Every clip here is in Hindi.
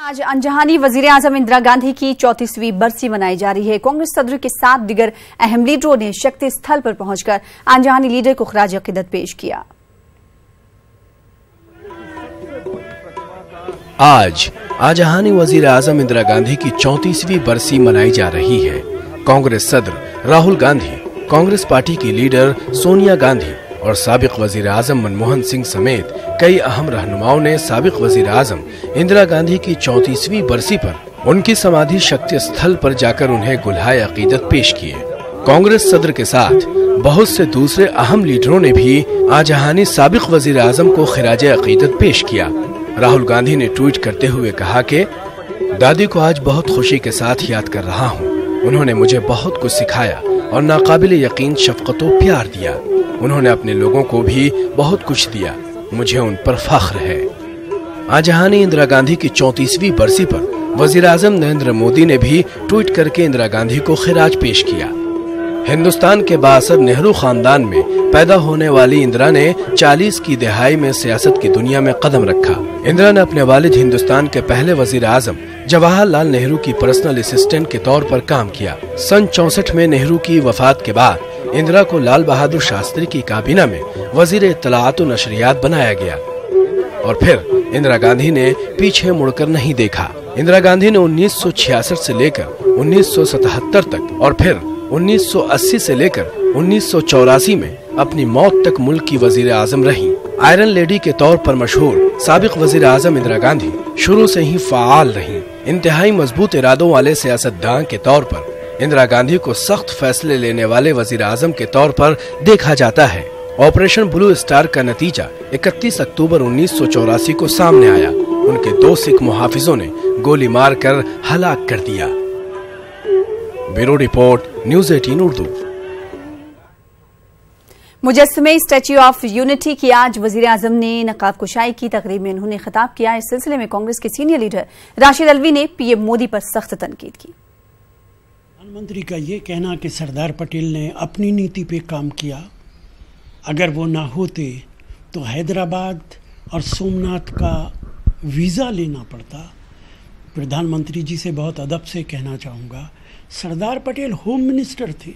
आज अनजहानी वजीर आजम इंदिरा गांधी की 34वीं बरसी मनाई जा रही है। कांग्रेस सदर के साथ दिगर अहम लीडरों ने शक्ति स्थल पर पहुंचकर अनजहानी लीडर को खराज अकीदत पेश किया। आज अनजहानी वजीर आजम इंदिरा गांधी की 34वीं बरसी मनाई जा रही है। कांग्रेस सदर राहुल गांधी, कांग्रेस पार्टी की लीडर सोनिया गांधी और साबिक वजीर आजम मनमोहन सिंह समेत कई अहम रहनुमाओं ने साबिक वजीर आजम इंदिरा गांधी की 34वीं बरसी पर उनकी समाधि शक्ति स्थल पर जाकर उन्हें गुलहाए अकीदत पेश किए। कांग्रेस सदर के साथ बहुत से दूसरे अहम लीडरों ने भी अनजहानी साबिक वजीर आजम को खिराज अकीदत पेश किया। राहुल गांधी ने ट्वीट करते हुए कहा कि दादी को आज बहुत खुशी के साथ याद कर रहा हूँ। उन्होंने मुझे बहुत कुछ सिखाया और नाकाबिले यकीन शफकत और प्यार दिया। उन्होंने अपने लोगों को भी बहुत कुछ दिया। मुझे उन पर फख्र है। अनजहानी इंदिरा गांधी की 34वीं बरसी पर वजीर आजम नरेंद्र मोदी ने भी ट्वीट करके इंदिरा गांधी को खिराज पेश किया। हिंदुस्तान के बासर नेहरू खानदान में पैदा होने वाली इंदिरा ने 40 की दहाई में सियासत की दुनिया में कदम रखा। इंदिरा ने अपने वालिद हिंदुस्तान के पहले वजीर आजम जवाहरलाल नेहरू की पर्सनल असिस्टेंट के तौर पर काम किया। सन 64 में नेहरू की वफात के बाद इंदिरा को लाल बहादुर शास्त्री की काबीना में वजीर इत्तलाआत और नशरियात बनाया गया और फिर इंदिरा गांधी ने पीछे मुड़कर नहीं देखा। इंदिरा गांधी ने 1966 से लेकर 1977 तक और फिर 1980 से लेकर 1984 में अपनी मौत तक मुल्क की वजीर आजम रही। आयरन लेडी के तौर पर मशहूर साबिक वजीर आजम इंदिरा गांधी शुरू से ही फाल रही। इंतहाई मजबूत इरादों वाले सियासतदान के तौर पर इंदिरा गांधी को सख्त फैसले लेने वाले वजीर आजम के तौर पर देखा जाता है। ऑपरेशन ब्लू स्टार का नतीजा 31 अक्टूबर 1984 को सामने आया। उनके 2 सिख मुहाफिजों ने गोली मारकर हलाक कर दिया। Bureau report, news 18 Urdu. मुजस्समे स्टैच्यू ऑफ यूनिटी की आज वजीर आजम ने नकाब कुशाई की। तकरीब में उन्होंने खिताब किया। इस सिलसिले में कांग्रेस के सीनियर लीडर राशिद अलवी ने पीएम मोदी पर सख्त तनकीद की। प्रधानमंत्री का ये कहना कि सरदार पटेल ने अपनी नीति पे काम किया, अगर वो ना होते तो हैदराबाद और सोमनाथ का वीज़ा लेना पड़ता। प्रधानमंत्री जी से बहुत अदब से कहना चाहूँगा, सरदार पटेल होम मिनिस्टर थे।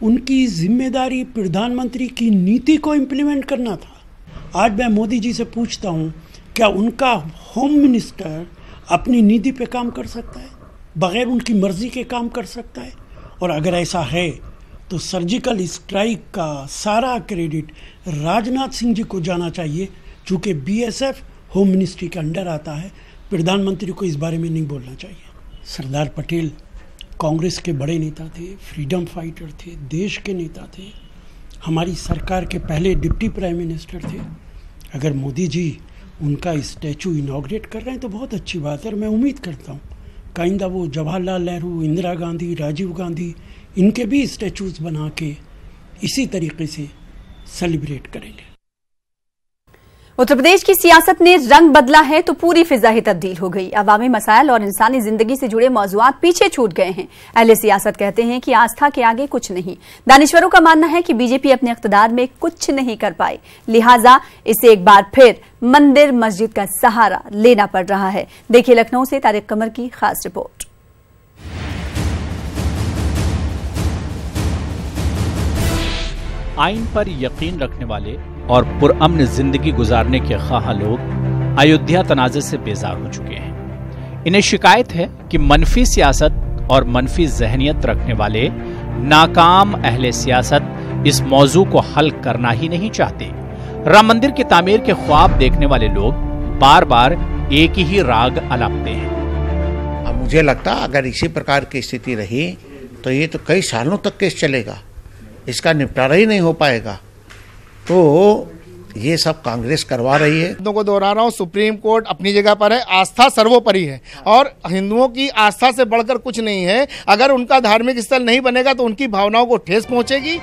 उनकी जिम्मेदारी प्रधानमंत्री की नीति को इम्प्लीमेंट करना था। आज मैं मोदी जी से पूछता हूँ, क्या उनका होम मिनिस्टर अपनी नीति पे काम कर सकता है, बगैर उनकी मर्जी के काम कर सकता है? और अगर ऐसा है तो सर्जिकल स्ट्राइक का सारा क्रेडिट राजनाथ सिंह जी को जाना चाहिए, चूँकि बीएसएफ होम मिनिस्ट्री के अंडर आता है। प्रधानमंत्री को इस बारे में नहीं बोलना चाहिए। सरदार पटेल कांग्रेस के बड़े नेता थे, फ्रीडम फाइटर थे, देश के नेता थे, हमारी सरकार के पहले डिप्टी प्राइम मिनिस्टर थे। अगर मोदी जी उनका स्टैचू इनॉग्रेट कर रहे हैं तो बहुत अच्छी बात है। और मैं उम्मीद करता हूँ काइंदा वो जवाहरलाल नेहरू, इंदिरा गांधी, राजीव गांधी, इनके भी स्टैचूज बना के इसी तरीके से सेलिब्रेट करेंगे। उत्तर प्रदेश की सियासत ने रंग बदला है तो पूरी फिजा ही तब्दील हो गई। अवामी मसाइल और इंसानी जिंदगी से जुड़े मौजूआत पीछे छूट गए हैं। अहले सियासत कहते हैं कि आस्था के आगे कुछ नहीं। दानिश्वरों का मानना है कि बीजेपी अपने इख्तिदार में कुछ नहीं कर पाई, लिहाजा इसे एक बार फिर मंदिर मस्जिद का सहारा लेना पड़ रहा है। देखिए लखनऊ से तारिक कमर की खास रिपोर्ट। आइन पर यकीन रखने वाले और पुरअमन जिंदगी गुजारने के ख्वाह लोग अयोध्या तनाज़े से बेजार हो चुके हैं। इन्हें शिकायत है कि मनफी सियासत और मनफी जहनियत रखने वाले नाकाम अहले सियासत इस मौजू को हल करना ही नहीं चाहते। राम मंदिर की तामीर के ख्वाब देखने वाले लोग बार बार एक ही राग अलापते हैं। अब मुझे लगता अगर इसी प्रकार की स्थिति रही तो ये तो कई सालों तक केस चलेगा, इसका निपटारा ही नहीं हो पाएगा। तो ये सब कांग्रेस करवा रही है। को दोहरा रहा हूँ, सुप्रीम कोर्ट अपनी जगह पर है, आस्था सर्वोपरि है और हिंदुओं की आस्था से बढ़कर कुछ नहीं है। अगर उनका धार्मिक स्थल नहीं बनेगा तो उनकी भावनाओं को ठेस पहुंचेगी।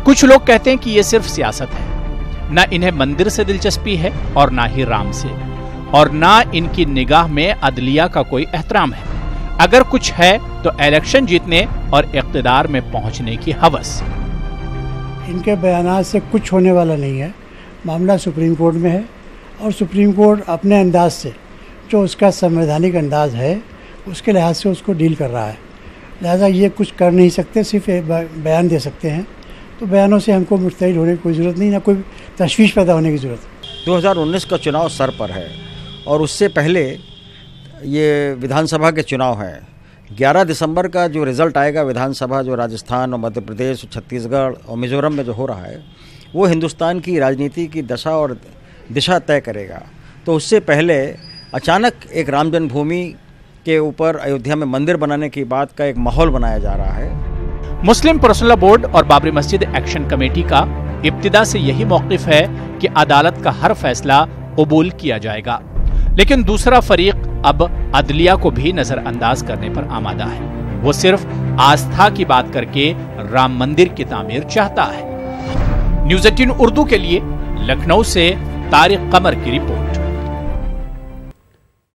कुछ लोग कहते हैं कि ये सिर्फ सियासत है, ना इन्हें मंदिर से दिलचस्पी है और ना ही राम से, और ना इनकी निगाह में अदलिया का कोई एहतराम है। अगर कुछ है तो इलेक्शन जीतने और इख्तिदार में पहुंचने की हवस। इनके बयानात से कुछ होने वाला नहीं है। मामला सुप्रीम कोर्ट में है और सुप्रीम कोर्ट अपने अंदाज से जो उसका संवैधानिक अंदाज है उसके लिहाज से उसको डील कर रहा है। लिहाजा ये कुछ कर नहीं सकते, सिर्फ बयान दे सकते हैं। तो बयानों से हमको मुस्तैद होने की कोई ज़रूरत नहीं, ना कोई तशवीश पैदा होने की ज़रूरत। 2019 का चुनाव सर पर है और उससे पहले ये विधानसभा के चुनाव हैं। 11 दिसंबर का जो रिज़ल्ट आएगा विधानसभा, जो राजस्थान और मध्य प्रदेश, छत्तीसगढ़ और मिज़ोरम में जो हो रहा है, वो हिंदुस्तान की राजनीति की दशा और दिशा तय करेगा। तो उससे पहले अचानक एक राम जन्मभूमि के ऊपर अयोध्या में मंदिर बनाने की बात का एक माहौल बनाया जा रहा है। मुस्लिम पर्सनल लॉ बोर्ड और बाबरी मस्जिद एक्शन कमेटी का इब्तिदा से यही मौक़िफ़ है कि अदालत का हर फैसला कबूल किया जाएगा, लेकिन दूसरा फरीक अब अदलिया को भी नजरअंदाज करने पर आमादा है। वो सिर्फ आस्था की बात करके राम मंदिर की तामीर चाहता है। न्यूज़ 18 उर्दू के लिए लखनऊ से तारिक कमर की रिपोर्ट।